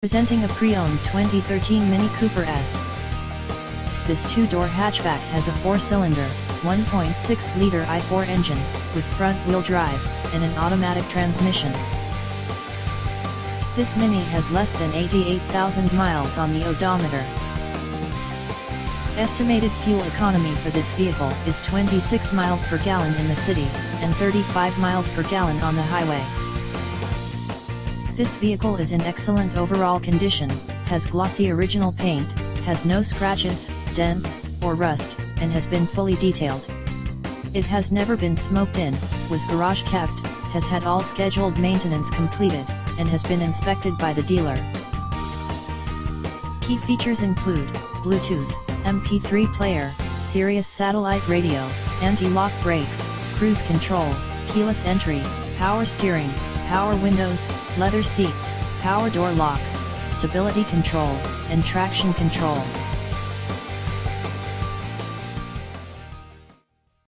Presenting a pre-owned 2013 Mini Cooper S. This two-door hatchback has a 4-cylinder, 1.6-liter i4 engine, with front-wheel drive, and an automatic transmission. This Mini has less than 88,000 miles on the odometer. Estimated fuel economy for this vehicle is 26 miles per gallon in the city, and 35 miles per gallon on the highway. This vehicle is in excellent overall condition, has glossy original paint, has no scratches, dents, or rust, and has been fully detailed. It has never been smoked in, was garage kept, has had all scheduled maintenance completed, and has been inspected by the dealer. Key features include Bluetooth, MP3 player, Sirius satellite radio, anti-lock brakes, cruise control, keyless entry, power steering, power windows, leather seats, power door locks, stability control, and traction control.